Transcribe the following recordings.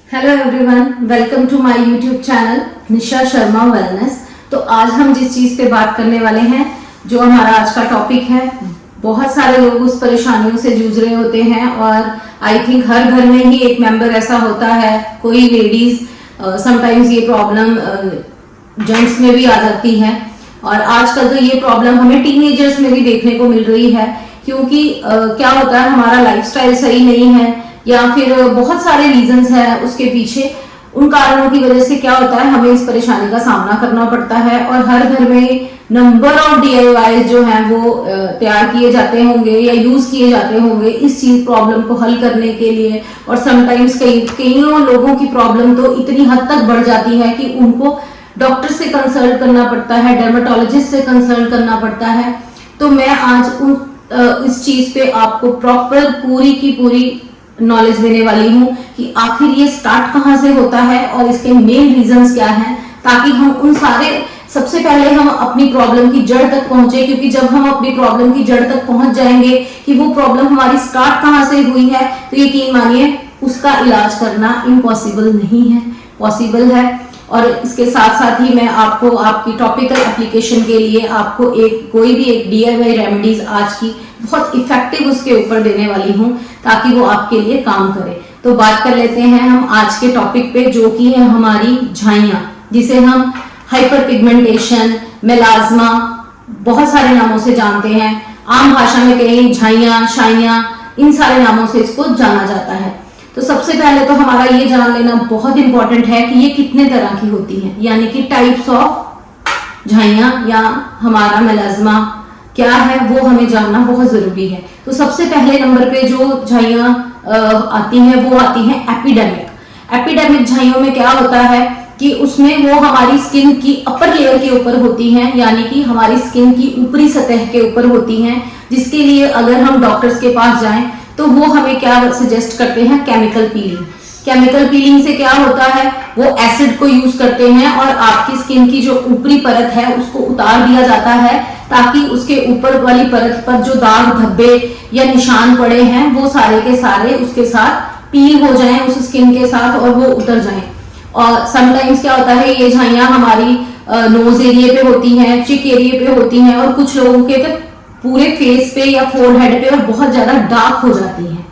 Hello everyone, welcome to my YouTube channel Nisha Sharma wellness. तो आज हम जिस चीज पे बात करने वाले हैं, जो हमारा आज का टॉपिक है, बहुत सारे लोग उस परेशानियों से जूझ रहे होते हैं और आई थिंक हर घर में ही एक मेंबर ऐसा होता है। कोई लेडीज समटाइम्स ये प्रॉब्लम जेंट्स में भी आ जाती है और आजकल तो ये प्रॉब्लम हमें टीनेजर्स में भी देखने को मिल रही है, क्योंकि क्या होता है, हमारा लाइफस्टाइल सही नहीं है या फिर बहुत सारे रीजंस हैं उसके पीछे। उन कारणों की वजह से क्या होता है, हमें इस परेशानी का सामना करना पड़ता है और हर घर में नंबर ऑफ DIY जो हैं वो तैयार किए जाते होंगे या यूज किए जाते होंगे इस चीज प्रॉब्लम को हल करने के लिए। और समटाइम्स कईयों लोगों की प्रॉब्लम तो इतनी हद तक बढ़ जाती है कि उनको डॉक्टर से कंसल्ट करना पड़ता है, डर्मेटोलॉजिस्ट से कंसल्ट करना पड़ता है। तो मैं आज इस चीज पे आपको प्रॉपर पूरी की पूरी नॉलेज देने वाली हूँ कि आखिर ये स्टार्ट कहाँ से होता है और इसके मेन रीजंस क्या हैं, ताकि हम उन सारे सबसे पहले हम अपनी प्रॉब्लम की जड़ तक पहुंचे। क्योंकि जब हम अपनी प्रॉब्लम की जड़ तक पहुंच जाएंगे कि वो प्रॉब्लम हमारी स्टार्ट कहाँ से हुई है, तो यकीन मानिए उसका इलाज करना इम्पॉसिबल नहीं है, पॉसिबल है। और इसके साथ साथ ही मैं आपको आपकी टॉपिकल एप्लीकेशन के लिए आपको कोई भी एक DIY रेमेडीज आज की बहुत इफेक्टिव उसके ऊपर देने वाली हूँ, ताकि वो आपके लिए काम करे। तो बात कर लेते हैं हम आज के टॉपिक पे, जो कि है हमारी झाइयाँ, जिसे हम हाइपर पिगमेंटेशन, मेलाज्मा, बहुत सारे नामों से जानते हैं। आम भाषा में कहें झाइयाँ, शाइयाँ, इन सारे नामों से इसको जाना जाता है। तो सबसे पहले तो हमारा ये जान लेना बहुत इंपॉर्टेंट है कि ये कितने तरह की होती हैं, यानी कि टाइप्स ऑफ झाइयाँ या हमारा मेलाज्मा क्या है वो हमें जानना बहुत जरूरी है। तो सबसे पहले नंबर पे जो झाइयाँ आती हैं वो आती हैं एपिडेमिक। एपिडेमिक झाइयों में क्या होता है कि उसमें वो हमारी स्किन की अपर लेयर के ऊपर होती हैं, यानी कि हमारी स्किन की ऊपरी सतह के ऊपर होती हैं, जिसके लिए अगर हम डॉक्टर्स के पास जाएं तो वो हमें क्या सजेस्ट करते हैं, केमिकल पीलिंग। केमिकल पीलिंग से क्या होता है, वो एसिड को यूज करते हैं और आपकी स्किन की जो ऊपरी परत है उसको उतार दिया जाता है, ताकि उसके ऊपर वाली परत पर जो दाग धब्बे या निशान पड़े हैं वो सारे के सारे उसके साथ पील हो जाएं, उस स्किन के साथ, और वो उतर जाएं। और समटाइम्स क्या होता है, ये झाइयाँ हमारी नोज एरिया पे होती हैं, चिक एरिया पे होती हैं, और कुछ लोगों के तो पूरे फेस पे या फोरहेड पे और बहुत ज्यादा डार्क हो जाती है।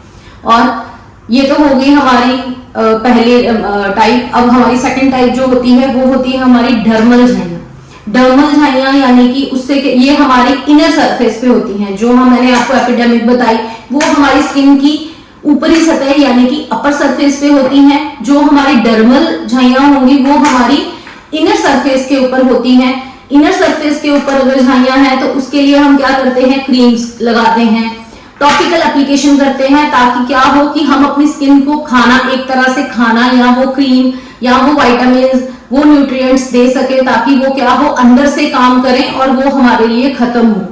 और ये तो हो गई हमारी पहले टाइप। अब हमारी सेकंड टाइप जो होती है वो होती है हमारी डर्मल झाइयाँ। डर्मल झाइयाँ यानी कि उससे ये हमारी इनर सरफेस पे होती हैं। जो मैंने आपको एपिडेमिक बताई वो हमारी स्किन की ऊपरी सतह यानी कि अपर सरफेस पे होती हैं। जो हमारी डर्मल झाइयाँ होंगी वो हमारी इनर सरफेस के ऊपर होती हैं। इनर सरफेस के ऊपर अगर झाइयाँ हैं तो उसके लिए हम क्या करते हैं, क्रीम्स लगाते हैं, टॉपिकल एप्लीकेशन करते हैं, ताकि क्या हो कि हम अपनी स्किन को खाना, एक तरह से खाना, या वो क्रीम या वो विटामिन्स, वो न्यूट्रिएंट्स दे सके, ताकि वो क्या हो, अंदर से काम करें और वो हमारे लिए खत्म हो।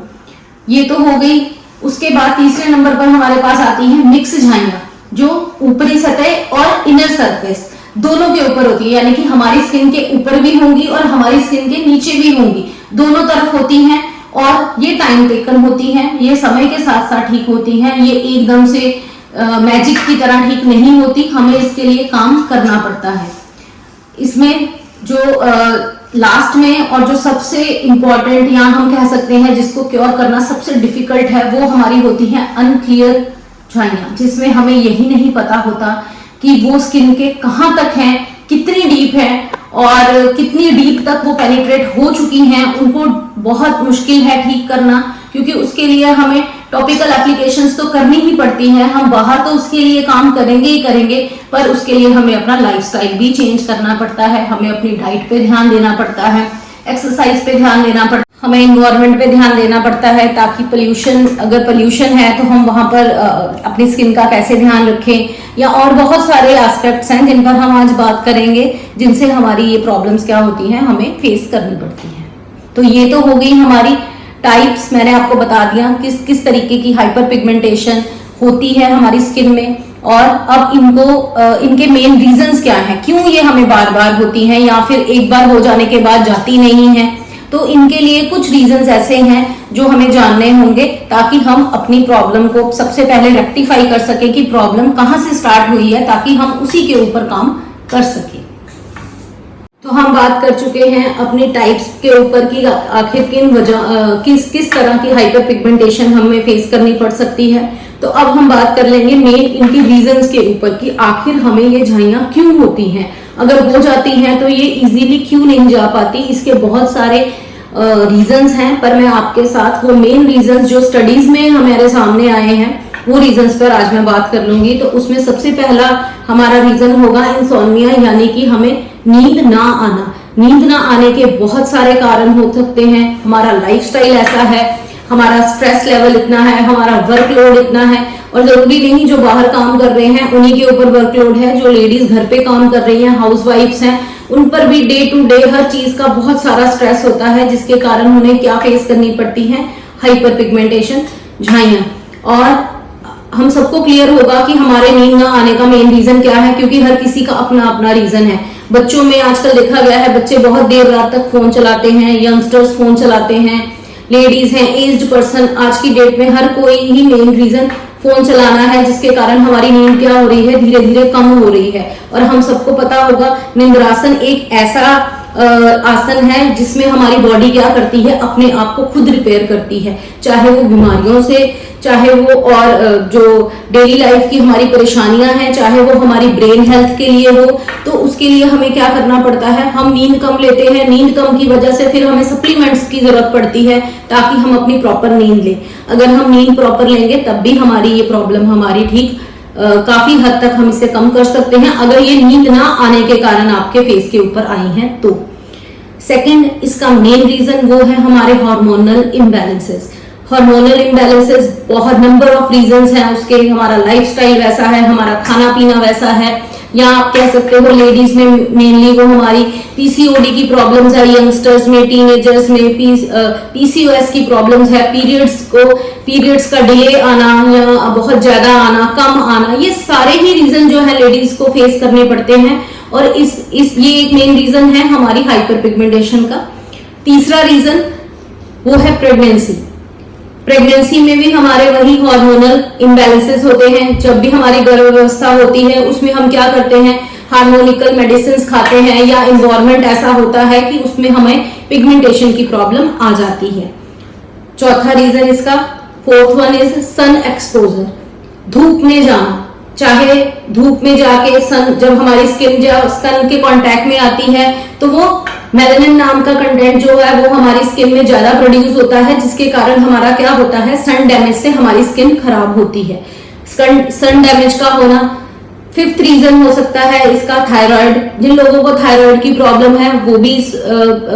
ये तो हो गई। उसके बाद तीसरे नंबर पर हमारे पास आती है मिक्स झाइयाँ, जो ऊपरी सतह और इनर सरफेस दोनों के ऊपर होती है, यानी कि हमारी स्किन के ऊपर भी होंगी और हमारी स्किन के नीचे भी होंगी, दोनों तरफ होती हैं। और ये टाइम टेकन होती हैं, ये समय के साथ साथ ठीक होती हैं, ये एकदम से मैजिक की तरह ठीक नहीं होती, हमें इसके लिए काम करना पड़ता है। इसमें जो लास्ट में और जो सबसे इंपॉर्टेंट या हम कह सकते हैं जिसको क्योर करना सबसे डिफिकल्ट है, वो हमारी होती है अनक्लियर झाइयाँ, जिसमें हमें यही नहीं पता होता कि वो स्किन के कहाँ तक हैं, कितनी डीप है और कितनी डीप तक वो पेनिट्रेट हो चुकी हैं। उनको बहुत मुश्किल है ठीक करना, क्योंकि उसके लिए हमें टॉपिकल एप्लीकेशंस तो करनी ही पड़ती हैं। हम बाहर तो उसके लिए काम करेंगे ही करेंगे, पर उसके लिए हमें अपना लाइफस्टाइल भी चेंज करना पड़ता है, हमें अपनी डाइट पे ध्यान देना पड़ता है, एक्सरसाइज पे ध्यान देना पड़ता है, हमें इन्वायरमेंट पे ध्यान देना पड़ता है, ताकि पोल्यूशन, अगर पोल्यूशन है तो हम वहां पर अपनी स्किन का कैसे ध्यान रखें, या और बहुत सारे एस्पेक्ट्स हैं जिन पर हम आज बात करेंगे, जिनसे हमारी ये प्रॉब्लम्स क्या होती हैं, हमें फेस करनी पड़ती हैं। तो ये तो हो गई हमारी टाइप्स, मैंने आपको बता दिया किस किस तरीके की हाइपर पिगमेंटेशन होती है हमारी स्किन में, और अब इनके मेन रीजंस क्या हैं, क्यों ये हमें बार बार होती हैं या फिर एक बार हो जाने के बाद जाती नहीं है। तो इनके लिए कुछ रीजंस ऐसे हैं जो हमें जानने होंगे, ताकि हम अपनी प्रॉब्लम को सबसे पहले रेक्टिफाई कर सके कि प्रॉब्लम कहाँ से स्टार्ट हुई है, ताकि हम उसी के ऊपर काम कर सके। तो हम बात कर चुके हैं अपनी टाइप्स के ऊपर कि आखिर किस तरह की हाइपर पिगमेंटेशन हमें फेस करनी पड़ सकती है। तो अब हम बात कर लेंगे मेन इनकी रीजंस के ऊपर कि आखिर हमें ये झाइयां क्यों होती हैं, अगर हो जाती हैं तो ये इजीली क्यों नहीं जा पाती। इसके बहुत सारे रीजंस हैं, पर मैं आपके साथ वो मेन रीजंस जो स्टडीज में हमारे सामने आए हैं वो रीजंस पर आज मैं बात कर लूंगी। तो उसमें सबसे पहला हमारा रीजन होगा इंसोम्निया, यानी कि हमें नींद ना आना। नींद ना आने के बहुत सारे कारण हो सकते हैं। हमारा लाइफस्टाइल ऐसा है, हमारा स्ट्रेस लेवल इतना है, हमारा वर्कलोड इतना है, और जरूरी नहीं जो बाहर काम कर रहे हैं उन्हीं के ऊपर वर्कलोड है, जो लेडीज घर पे काम कर रही हैं, हाउसवाइफ्स हैं, उन पर भी डे टू डे हर चीज का बहुत सारा स्ट्रेस होता है, जिसके कारण उन्हें क्या फेस करनी पड़ती है, हाइपर पिगमेंटेशन, झाइयां। और हम सबको क्लियर होगा कि हमारे नींद ना आने का मेन रीजन क्या है, क्योंकि हर किसी का अपना अपना रीजन है। बच्चों में आजकल देखा गया है बच्चे बहुत देर रात तक फोन चलाते हैं, यंगस्टर्स फोन चलाते हैं, लेडीज हैं, एज्ड पर्सन, आज की डेट में हर कोई ही मेन रीजन फोन चलाना है, जिसके कारण हमारी नींद क्या हो रही है, धीरे धीरे कम हो रही है। और हम सबको पता होगा निंद्रासन एक ऐसा आसन है जिसमें हमारी बॉडी क्या करती है, अपने आप को खुद रिपेयर करती है, चाहे वो बीमारियों से, चाहे वो और जो डेली लाइफ की हमारी परेशानियां हैं, चाहे वो हमारी ब्रेन हेल्थ के लिए हो। तो उसके लिए हमें क्या करना पड़ता है, हम नींद कम लेते हैं, नींद कम की वजह से फिर हमें सप्लीमेंट्स की जरूरत पड़ती है ताकि हम अपनी प्रॉपर नींद लें। अगर हम नींद प्रॉपर लेंगे तब भी हमारी ये प्रॉब्लम हमारी ठीक काफी हद तक हम इसे कम कर सकते हैं, अगर ये नींद ना आने के कारण आपके फेस के ऊपर आई हैं तो। सेकंड, इसका मेन रीजन वो है हमारे हार्मोनल इम्बैलेंसेस। हार्मोनल इम्बैलेंसेस बहुत नंबर ऑफ रीजंस हैं उसके, हमारा लाइफस्टाइल वैसा है, हमारा खाना पीना वैसा है, या आप कह सकते हो लेडीज में मेनली वो हमारी पीसीओडी की प्रॉब्लम्स है, यंगस्टर्स में, टीनेजर्स में पीसीओएस की प्रॉब्लम्स है, पीरियड्स का डिले आना या बहुत ज्यादा आना, कम आना, ये सारे ही रीजन जो है लेडीज को फेस करने पड़ते हैं। और ये एक मेन रीजन है हमारी हाइपर पिगमेंटेशन का। तीसरा रीजन वो है प्रेगनेंसी। प्रेगनेंसी में भी हमारे वही हार्मोनल इम्बैलेंसेस होते हैं। जब भी हमारी गर्भावस्था होती है उसमें हम क्या करते हैं, हार्मोनिकल मेडिसिन खाते हैं, या एनवायरनमेंट ऐसा होता है कि उसमें हमें पिगमेंटेशन की प्रॉब्लम आ जाती है। चौथा रीजन इसका, fourth one is sun exposure. धूप में जाना, चाहे धूप में जाके सन, जब हमारी स्किन सन के कांटेक्ट में आती है तो वो मेलानिन नाम का कंटेंट जो है वो हमारी स्किन में ज्यादा प्रोड्यूस होता है, जिसके कारण हमारा क्या होता है, सन डैमेज से हमारी स्किन खराब होती है। सन डैमेज का होना। फिफ्थ रीजन हो सकता है इसका थायराइड। जिन लोगों को थायराइड की प्रॉब्लम है वो भी इस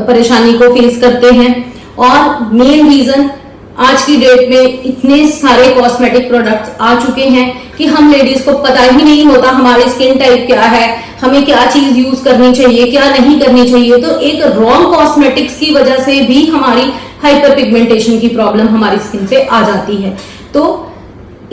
परेशानी को फेस करते हैं। और मेन रीजन, आज की डेट में इतने सारे कॉस्मेटिक प्रोडक्ट्स आ चुके हैं कि हम लेडीज को पता ही नहीं होता हमारी स्किन टाइप क्या है, हमें क्या चीज यूज करनी चाहिए, क्या नहीं करनी चाहिए। तो एक रॉन्ग कॉस्मेटिक्स की वजह से भी हमारी हाइपर पिगमेंटेशन की प्रॉब्लम हमारी स्किन पे आ जाती है। तो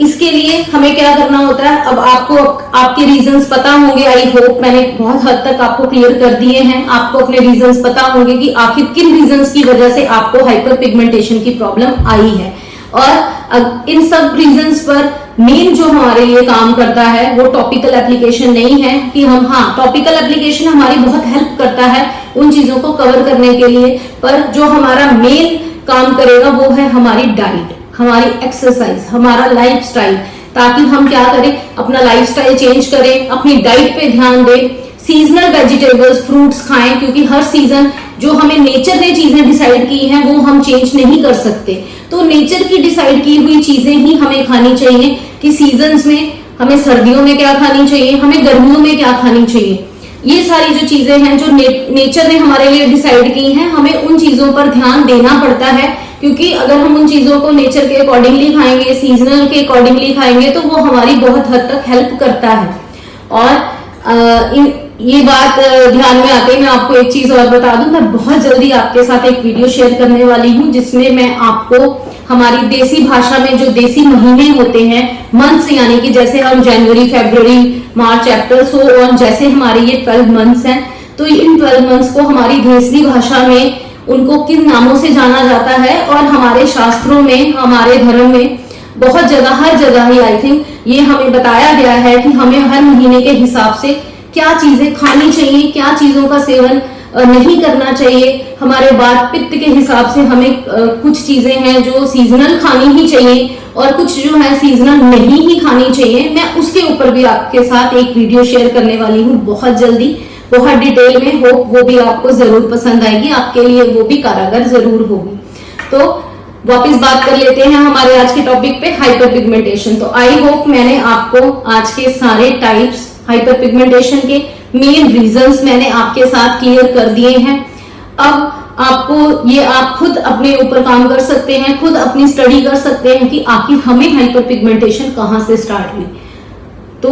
इसके लिए हमें क्या करना होता है, अब आपको आपके रीजंस पता होंगे, आई होप मैंने बहुत हद तक आपको क्लियर कर दिए हैं। आपको अपने रीजंस पता होंगे कि आखिर किन रीजंस की वजह से आपको हाइपर पिगमेंटेशन की प्रॉब्लम आई है। और इन सब रीजंस पर मेन जो हमारे लिए काम करता है वो टॉपिकल एप्लीकेशन नहीं है कि हम, हाँ टॉपिकल एप्लीकेशन हमारी बहुत हेल्प करता है उन चीजों को कवर करने के लिए, पर जो हमारा मेन काम करेगा वो है हमारी डाइट, हमारी एक्सरसाइज, हमारा लाइफस्टाइल। ताकि हम क्या करें, अपना लाइफस्टाइल चेंज करें, अपनी डाइट पे ध्यान दें, सीजनल वेजिटेबल्स, फ्रूट्स खाएं, क्योंकि हर सीजन जो हमें नेचर ने चीजें डिसाइड की हैं वो हम चेंज नहीं कर सकते। तो नेचर की डिसाइड की हुई चीजें ही हमें खानी चाहिए कि सीजन्स में हमें सर्दियों में क्या खानी चाहिए, हमें गर्मियों में क्या खानी चाहिए। ये सारी जो चीजें हैं जो नेचर ने हमारे लिए डिसाइड की हैं, हमें उन चीजों पर ध्यान देना पड़ता है, क्योंकि अगर हम उन चीजों को नेचर के अकॉर्डिंगली खाएंगे, सीजनल के अकॉर्डिंगली खाएंगे तो वो हमारी बहुत हद तक हेल्प करता है। और ये बात ध्यान में आते ही मैं आपको एक चीज और बता दूं, मैं बहुत जल्दी आपके साथ एक वीडियो शेयर करने वाली हूं जिसमें मैं आपको हमारी देसी भाषा में जो देसी महीने होते हैं, मंथ्स, यानी कि जैसे हम जनवरी, फरवरी, मार्च, अप्रैल, सो ऑन, जैसे हमारे ये 12 मंथ्स हैं, तो इन 12 मंथ्स को हमारी देसी भाषा में उनको किन नामों से जाना जाता है, और हमारे शास्त्रों में, हमारे धर्म में बहुत जगह, हर जगह ही आई थिंक ये हमें बताया गया है कि हमें हर महीने के हिसाब से क्या चीजें खानी चाहिए, क्या चीजों का सेवन नहीं करना चाहिए। हमारे वात पित्त के हिसाब से हमें कुछ चीजें हैं जो सीजनल खानी ही चाहिए और कुछ जो है सीजनल नहीं ही खानी चाहिए। मैं उसके ऊपर भी आपके साथ एक वीडियो शेयर करने वाली हूँ बहुत जल्दी, बहुत डिटेल में। होप वो भी आपको जरूर पसंद आएगी, आपके लिए वो भी कारगर जरूर होगी। तो वापस बात कर लेते हैं हमारे आज के टॉपिक पे, हाइपर पिगमेंटेशन। तो आई होप मैंने आपको आज के सारे टाइप्स हाइपर पिगमेंटेशन के मेन रीजंस मैंने आपके साथ क्लियर कर दिए हैं। अब आपको ये आप खुद अपने ऊपर काम कर सकते हैं, खुद अपनी स्टडी कर सकते हैं कि आखिर हमें हाइपर पिगमेंटेशन कहां से स्टार्ट हुई। तो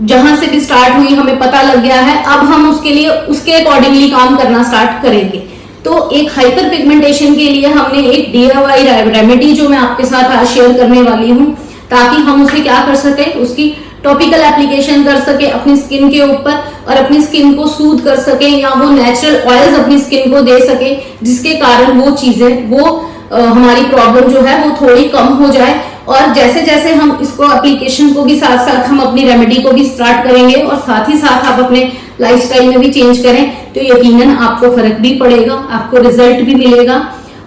जहां से भी स्टार्ट हुई हमें पता लग गया है, अब हम उसके लिए उसके अकॉर्डिंगली काम करना स्टार्ट करेंगे। तो एक हाइपर पिगमेंटेशन के लिए हमने एक DIY रेमेडी जो मैं आपके साथ आज शेयर करने वाली हूं, ताकि हम उसे क्या कर सके, उसकी टॉपिकल एप्लीकेशन कर सके अपनी स्किन के ऊपर और अपनी स्किन को सूद कर सके, या वो नेचुरल ऑयल्स अपनी स्किन को दे सके, जिसके कारण वो चीजें हमारी प्रॉब्लम जो है वो थोड़ी कम हो जाए। और जैसे जैसे हम इसको एप्लीकेशन को भी साथ साथ हम अपनी रेमेडी को भी स्टार्ट करेंगे और साथ ही साथ आप अपने लाइफस्टाइल में भी चेंज करें, तो यकीनन आपको फर्क भी पड़ेगा, आपको रिजल्ट भी मिलेगा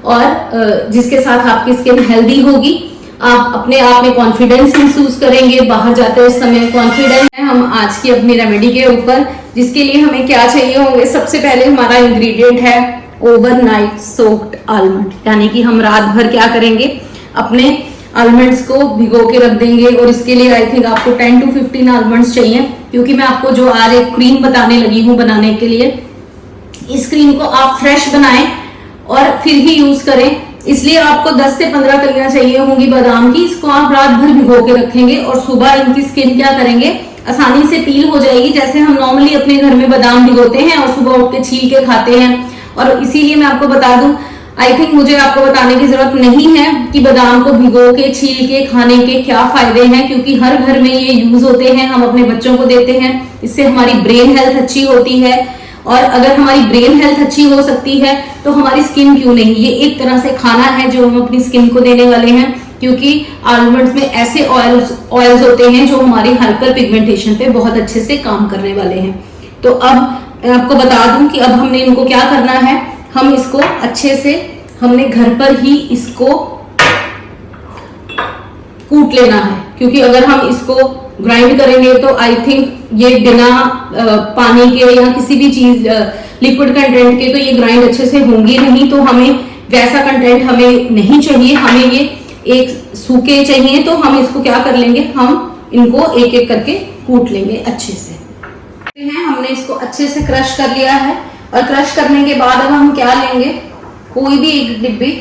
और जिसके साथ आपकी स्किन हेल्दी होगी। आप अपने आप में कॉन्फिडेंस महसूस करेंगे, बाहर जाते समय कॉन्फिडेंस है। हम आज की अपनी रेमेडी के ऊपर, जिसके लिए हमें क्या चाहिए होंगे, सबसे पहले हमारा इंग्रेडिएंट है ओवरनाइट सोक्ड आलमंड, यानी कि हम रात भर क्या करेंगे, अपने आलमंड्स को भिगो के रख देंगे। और इसके लिए आई थिंक आपको 10 to 15 आलमंड्स चाहिए, क्योंकि मैं आपको जो आज एक क्रीम बताने लगी हूँ बनाने के लिए, इस क्रीम को आप फ्रेश बनाएं और फिर ही यूज करें। इसलिए आपको 10 से 15 कलियां चाहिए होंगी बादाम की। इसको आप रात भर भिगो के रखेंगे और सुबह इनकी स्किन क्या करेंगे, आसानी से पील हो जाएगी, जैसे हम नॉर्मली अपने घर में बादाम भिगोते हैं और सुबह उठ के छील के खाते हैं। और इसीलिए मैं आपको बता दूं, आई थिंक मुझे आपको बताने की जरूरत नहीं है कि बादाम को भिगो के छील के खाने के क्या फायदे हैं, क्योंकि हर घर में ये यूज होते हैं, हम अपने बच्चों को देते हैं। इससे हमारी ब्रेन हेल्थ अच्छी होती है, और अगर हमारी ब्रेन हेल्थ अच्छी हो सकती है तो हमारी स्किन क्यों नहीं। ये एक तरह से खाना है जो हम अपनी स्किन को देने वाले हैं, क्योंकि आलमंड्स में ऐसे ऑयल्स होते हैं जो हमारी हाइपर पिगमेंटेशन पे बहुत अच्छे से काम करने वाले हैं। तो अब मैं आपको बता दूं कि अब हमने इनको क्या करना है, हम इसको अच्छे से हमने घर पर ही इसको कूट लेना है, क्योंकि अगर हम इसको ग्राइंड करेंगे तो आई थिंक ये बिना पानी के या किसी भी चीज लिक्विड कंटेंट के तो ये ग्राइंड अच्छे से होंगी नहीं। तो हमें वैसा कंटेंट हमें नहीं चाहिए, हमें ये एक सूखे चाहिए। तो हम इसको क्या कर लेंगे, हम इनको एक एक करके कूट लेंगे अच्छे से। हमने इसको अच्छे से क्रश कर लिया है, और क्रश करने के बाद अब हम क्या लेंगे, कोई भी एक डिब्बी,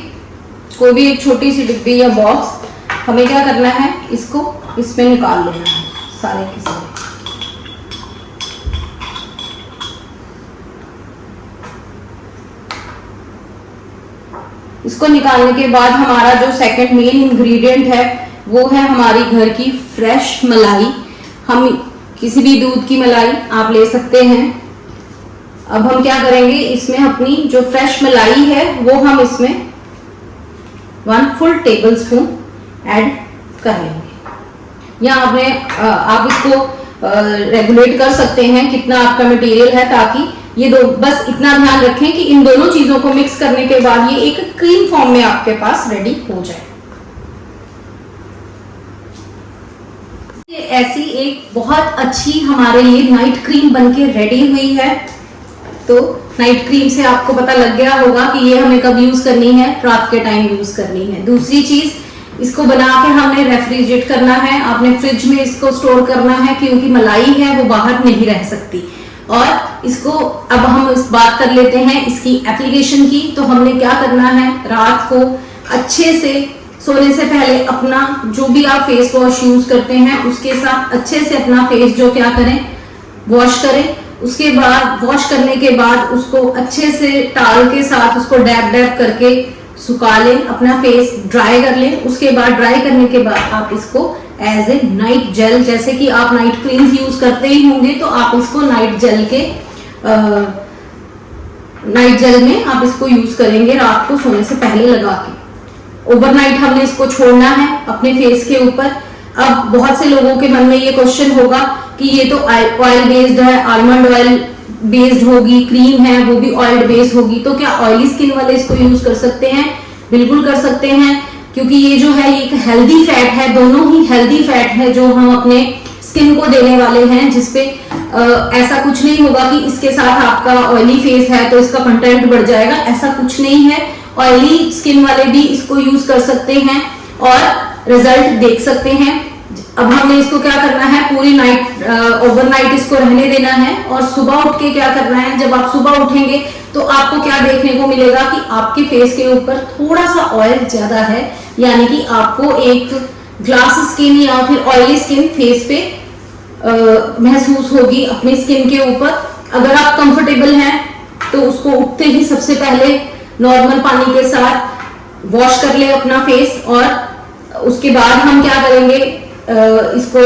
कोई भी एक छोटी सी डिब्बी या बॉक्स, हमें क्या करना है, इसको इसमें निकाल लेना है सारे के सारे। इसको निकालने के बाद हमारा जो सेकंड मेन इंग्रेडिएंट है वो है हमारी घर की फ्रेश मलाई। हम किसी भी दूध की मलाई आप ले सकते हैं। अब हम क्या करेंगे, इसमें अपनी जो फ्रेश मलाई है वो हम इसमें 1 फुल टेबल स्पून ऐड कर लेंगे। या आपने आप इसको रेगुलेट कर सकते हैं कितना आपका मटेरियल है, ताकि ये दो, बस इतना ध्यान रखें कि इन दोनों चीजों को मिक्स करने के बाद ये एक क्रीम फॉर्म में आपके पास रेडी हो जाए। ये ऐसी एक बहुत अच्छी हमारे लिए नाइट क्रीम बनके रेडी हुई है। तो नाइट क्रीम से आपको पता लग गया होगा कि ये हमें कब यूज करनी है, रात के टाइम यूज करनी है। दूसरी चीज, इसको बना के हमने रेफ्रिजरेट करना है, आपने फ्रिज में इसको स्टोर करना है, क्योंकि मलाई है वो बाहर नहीं रह सकती। और इसको अब हम इस बात कर लेते हैं इसकी एप्लीकेशन की। तो हमने क्या करना है, रात को अच्छे से सोने से पहले अपना जो भी आप फेस वॉश यूज करते हैं उसके साथ अच्छे से अपना फेस जो क्या करें, वॉश करें। उसके बाद वॉश करने के बाद उसको अच्छे से टावल के साथ उसको डैब डैब करके सुखा लें, अपना फेस ड्राई कर लें। उसके बाद ड्राई करने के बाद आप इसको एज ए नाइट जेल, जैसे कि आप नाइट क्रीम्स यूज करते ही होंगे, तो आप इसको नाइट जेल में आप इसको यूज करेंगे रात को सोने से पहले लगा के। ओवरनाइट हमने इसको छोड़ना है अपने फेस के ऊपर। अब बहुत से लोगों के मन में ये क्वेश्चन होगा कि ये तो ऑयल बेस्ड है, आलमंड ऑयल बेस्ड होगी, क्रीम है वो भी ऑयल बेस्ड होगी, तो क्या ऑयली स्किन वाले इसको यूज कर सकते हैं? बिल्कुल कर सकते हैं, क्योंकि ये जो है ये एक हेल्दी फैट है, दोनों ही हेल्दी फैट है जो हम अपने स्किन को देने वाले हैं, जिसपे ऐसा कुछ नहीं होगा कि इसके साथ आपका ऑयली फेस है तो इसका कंटेंट बढ़ जाएगा, ऐसा कुछ नहीं है। ऑयली स्किन वाले भी इसको यूज कर सकते हैं और रिजल्ट देख सकते हैं। अब हमने इसको क्या करना है, पूरी नाइट ओवरनाइट इसको रहने देना है और सुबह उठ के क्या करना है, जब आप सुबह उठेंगे तो आपको क्या देखने को मिलेगा कि आपके फेस के ऊपर थोड़ा सा ऑयल ज्यादा है, यानी कि आपको एक ग्लास स्किन या फिर ऑयली स्किन फेस पे महसूस होगी अपनी स्किन के ऊपर। अगर आप कंफर्टेबल हैं तो उसको उठते ही सबसे पहले नॉर्मल पानी के साथ वॉश कर ले अपना फेस, और उसके बाद हम क्या करेंगे, इसको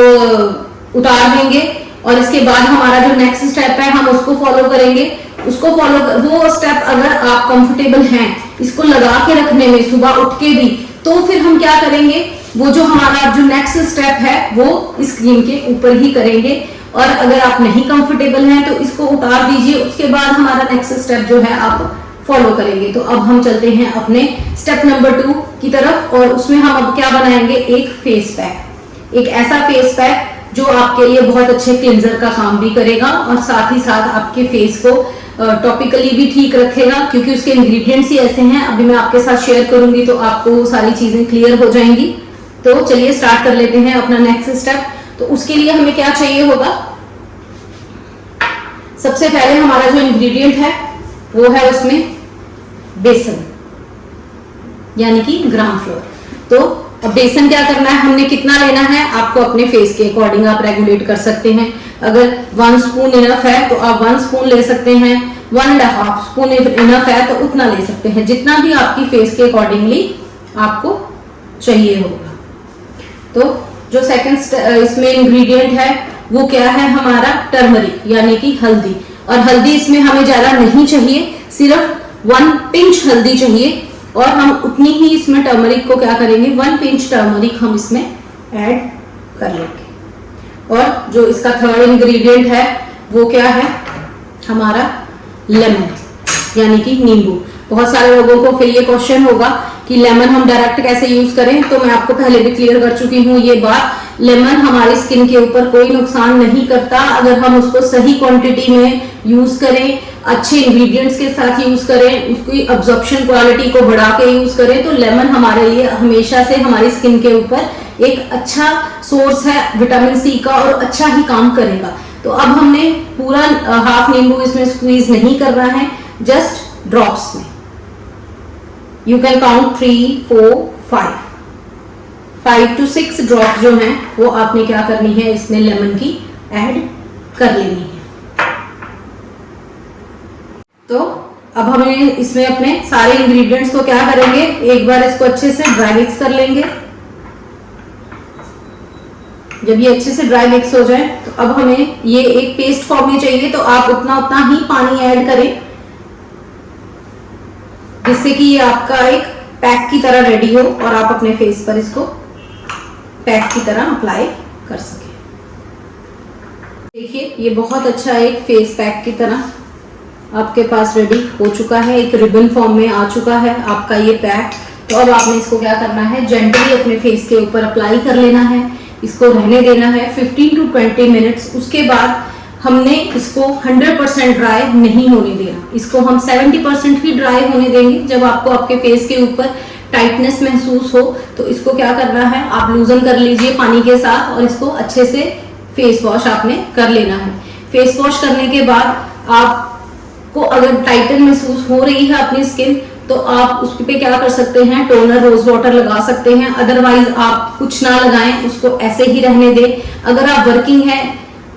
उतार देंगे और इसके बाद हमारा जो नेक्स्ट स्टेप है हम उसको फॉलो करेंगे। वो स्टेप अगर आप कंफर्टेबल हैं इसको लगा के रखने में सुबह उठ के भी, तो फिर हम क्या करेंगे, वो जो हमारा जो नेक्स्ट स्टेप है वो इस क्रीम के ऊपर ही करेंगे। और अगर आप नहीं कंफर्टेबल हैं तो इसको उतार दीजिए, उसके बाद हमारा नेक्स्ट स्टेप जो है आप फॉलो करेंगे। तो अब हम चलते हैं अपने स्टेप नंबर 2 की तरफ, और उसमें हम अब क्या बनाएंगे, एक फेस पैक। एक ऐसा फेस पैक जो आपके लिए बहुत अच्छे क्लिंजर का काम भी करेगा और साथ ही साथ आपके फेस को टॉपिकली भी ठीक रखेगा, क्योंकि उसके इंग्रेडिएंट्स ही ऐसे हैं। अभी मैं आपके साथ शेयर करूंगी तो आपको सारी चीजें क्लियर हो जाएंगी। तो चलिए स्टार्ट कर लेते हैं अपना नेक्स्ट स्टेप। तो उसके लिए हमें क्या चाहिए होगा, सबसे पहले हमारा जो इंग्रेडिएंट है वो है उसमें बेसन, यानी कि ग्राम फ्लोर। तो अब बेसन क्या करना है, हमने कितना लेना है, आपको अपने फेस के अकॉर्डिंग आप रेगुलेट कर सकते हैं। अगर 1 स्पून इनफ है तो आप 1 स्पून ले सकते हैं, 1.5 स्पून इनफ है तो उतना ले सकते हैं, जितना भी आपकी फेस के अकॉर्डिंगली आपको चाहिए होगा। तो जो सेकंड इसमें इंग्रेडिएंट है वो क्या है, हमारा टर्मरिक यानी कि हल्दी। और हल्दी इसमें हमें ज्यादा नहीं चाहिए, सिर्फ 1 पिंच हल्दी चाहिए, और हम उतनी ही इसमें टर्मरिक को क्या करेंगे, 1 पिंच टर्मरिक हम इसमें ऐड कर लेंगे। और जो इसका थर्ड इंग्रेडिएंट है वो क्या है, हमारा लेमन यानी कि नींबू। बहुत सारे लोगों को फिर ये क्वेश्चन होगा कि लेमन हम डायरेक्ट कैसे यूज करें, तो मैं आपको पहले भी क्लियर कर चुकी हूँ ये बात। लेमन हमारी स्किन के ऊपर कोई नुकसान नहीं करता, अगर हम उसको सही क्वांटिटी में यूज करें, अच्छे इंग्रेडिएंट्स के साथ यूज करें, उसकी अब्जॉर्प्शन क्वालिटी को बढ़ा के यूज करें, तो लेमन हमारे लिए हमेशा से हमारी स्किन के ऊपर एक अच्छा सोर्स है विटामिन सी का और अच्छा ही काम करेगा। तो अब हमने पूरा हाफ नींबू इसमें स्क्वीज नहीं करना है, जस्ट ड्रॉप्स में। You can count 3, 4, 5 to 6 drop जो हैं वो आपने क्या करनी है, इसमें लेमन की ऐड कर लेनी है। तो अब हमें इसमें अपने सारे इंग्रेडिएंट्स को क्या करेंगे, एक बार इसको अच्छे से ड्राई मिक्स कर लेंगे। जब ये अच्छे से ड्राई मिक्स हो जाए तो अब हमें ये एक पेस्ट फॉर्म में चाहिए, तो आप उतना ही पानी ऐड करें जिससे कि ये आपका एक पैक की तरह रेडी हो और आप अपने फेस पर इसको पैक की तरह अप्लाई कर सकें। देखिए ये बहुत अच्छा एक फेस पैक की तरह आपके पास रेडी हो चुका है, एक रिबन फॉर्म में आ चुका है आपका ये पैक। तो अब आपने इसको क्या करना है, जेंटली अपने फेस के ऊपर अप्लाई कर लेना है, इसको रहने देना है 15 to 20 मिनट्स। उसके बाद हमने इसको 100% ड्राई नहीं होने देना, इसको हम 70% ही ड्राई होने देंगे। जब आपको आपके फेस के ऊपर टाइटनेस महसूस हो तो इसको क्या करना है, आप लूजन कर लीजिए पानी के साथ और इसको अच्छे से फेस वॉश आपने कर लेना है। फेस वॉश करने के बाद आपको अगर टाइटन महसूस हो रही है अपनी स्किन तो आप उस पे क्या कर सकते हैं, टोनर रोज वाटर लगा सकते हैं। अदरवाइज आप कुछ ना लगाएं, उसको ऐसे ही रहने दें। अगर आप वर्किंग है,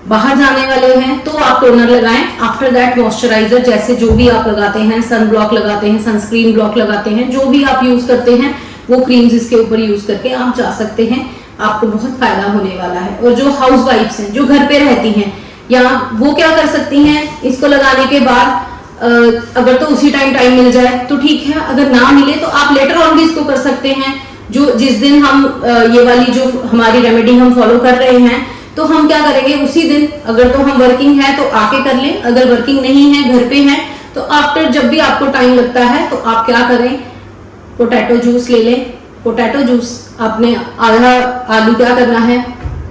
बाहर जाने वाले हैं तो आप टोनर लगाएं। आफ्टर दैट मॉइस्चराइजर, जैसे जो भी आप लगाते हैं, सन ब्लॉक लगाते हैं, सनस्क्रीन ब्लॉक लगाते हैं, जो भी आप यूज करते हैं वो क्रीम्स इसके ऊपर यूज करके आप जा सकते हैं, आपको बहुत फायदा होने वाला है। और जो हाउस वाइफ्स हैं, जो घर पे रहती हैं, या वो क्या कर सकती हैं, इसको लगाने के बाद अगर तो उसी टाइम मिल जाए तो ठीक है, अगर ना मिले तो आप लेटर ऑन भी इसको कर सकते हैं। जो जिस दिन हम ये वाली जो हमारी रेमेडी हम फॉलो कर रहे हैं तो हम क्या करेंगे उसी दिन, अगर तो हम वर्किंग है तो आके कर लें, अगर वर्किंग नहीं है घर पे हैं तो आफ्टर जब भी आपको टाइम लगता है तो आप क्या करें, पोटैटो जूस ले लें। पोटैटो जूस आपने आधा आलू क्या करना है,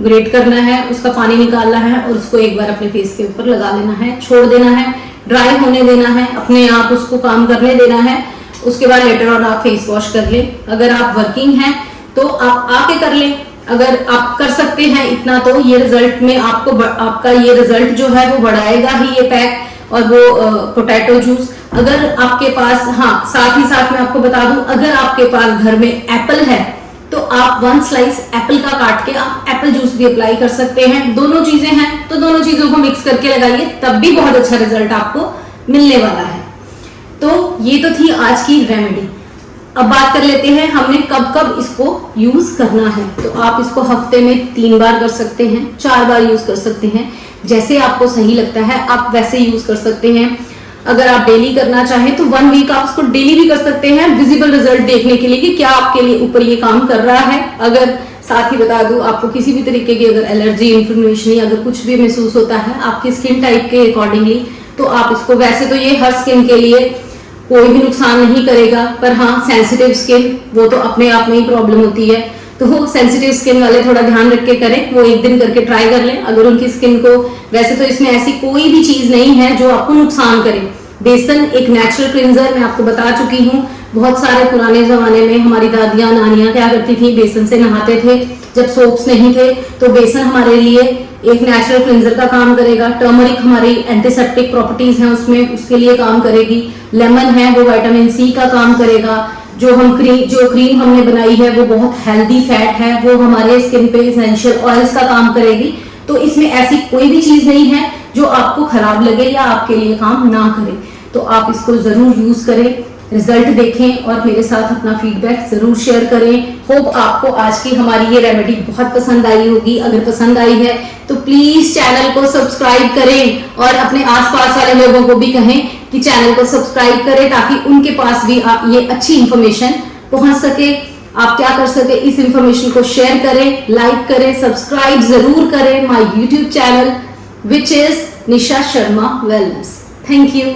ग्रेट करना है, उसका पानी निकालना है और उसको एक बार अपने फेस के ऊपर लगा लेना है, छोड़ देना है, ड्राई होने देना है, अपने आप उसको काम करने देना है। उसके बाद लेटर ऑन आप फेस वॉश कर लें। अगर आप वर्किंग हैं तो आप आके कर लें, अगर आप कर सकते हैं इतना तो ये रिजल्ट में आपको आपका ये रिजल्ट जो है वो बढ़ाएगा ही ये पैक और वो पोटैटो जूस। अगर आपके पास, हाँ साथ ही साथ मैं आपको बता दूं, अगर आपके पास घर में एप्पल है तो आप 1 स्लाइस एप्पल का काट के आप एप्पल जूस भी अप्लाई कर सकते हैं। दोनों चीजें हैं तो दोनों चीजों को मिक्स करके लगाइए, तब भी बहुत अच्छा रिजल्ट आपको मिलने वाला है। तो ये तो थी आज की रेमेडी। अब बात कर लेते हैं हमने कब कब इसको यूज करना है। तो आप इसको हफ्ते में 3 बार कर सकते हैं, 4 बार यूज कर सकते हैं, जैसे आपको सही लगता है आप वैसे यूज कर सकते हैं। अगर आप डेली करना चाहें तो 1 वीक आप उसको डेली भी कर सकते हैं, विजिबल रिजल्ट देखने के लिए कि क्या आपके लिए ऊपर ये काम कर रहा है। अगर साथ ही बता दूं, आपको किसी भी तरीके की अगर एलर्जी, इन्फ्लेमेशन या अगर कुछ भी महसूस होता है आपकी स्किन टाइप के अकॉर्डिंगली, तो आप इसको, वैसे तो ये हर स्किन के लिए कोई भी नुकसान नहीं करेगा, पर हाँ सेंसिटिव स्किन वो तो अपने आप में ही प्रॉब्लम होती है, तो सेंसिटिव स्किन वाले थोड़ा ध्यान रख के करें, वो एक दिन करके ट्राई कर लें। अगर उनकी स्किन को, वैसे तो इसमें ऐसी कोई भी चीज नहीं है जो आपको नुकसान करे। बेसन एक नेचुरल क्लिंजर, मैं आपको बता चुकी हूँ। बहुत सारे पुराने जमाने में हमारी दादियां नानियां क्या करती थी, बेसन से नहाते थे, जब सोप्स नहीं थे तो बेसन हमारे लिए एक नेचुरल क्लिंजर का काम करेगा। टर्मरिक हमारी एंटीसेप्टिक प्रॉपर्टीज हैं उसमें, उसके लिए काम करेगी। लेमन है वो विटामिन सी का काम करेगा। जो क्रीम हमने बनाई है वो बहुत हेल्दी फैट है, वो हमारे स्किन पे एसेंशियल ऑयल्स का काम करेगी। तो इसमें ऐसी कोई भी चीज नहीं है जो आपको खराब लगे या आपके लिए काम ना करे। तो आप इसको जरूर यूज करें, रिजल्ट देखें और मेरे साथ अपना फीडबैक जरूर शेयर करें। होप आपको आज की हमारी ये रेमेडी बहुत पसंद आई होगी। अगर पसंद आई है तो प्लीज चैनल को सब्सक्राइब करें और अपने आसपास वाले लोगों को भी कहें कि चैनल को सब्सक्राइब करें, ताकि उनके पास भी ये अच्छी इंफॉर्मेशन पहुंच सके। आप क्या कर सके, इस इंफॉर्मेशन को शेयर करें, लाइक करें, सब्सक्राइब जरूर करें my YouTube channel which is Nisha Sharma wellness. Thank you.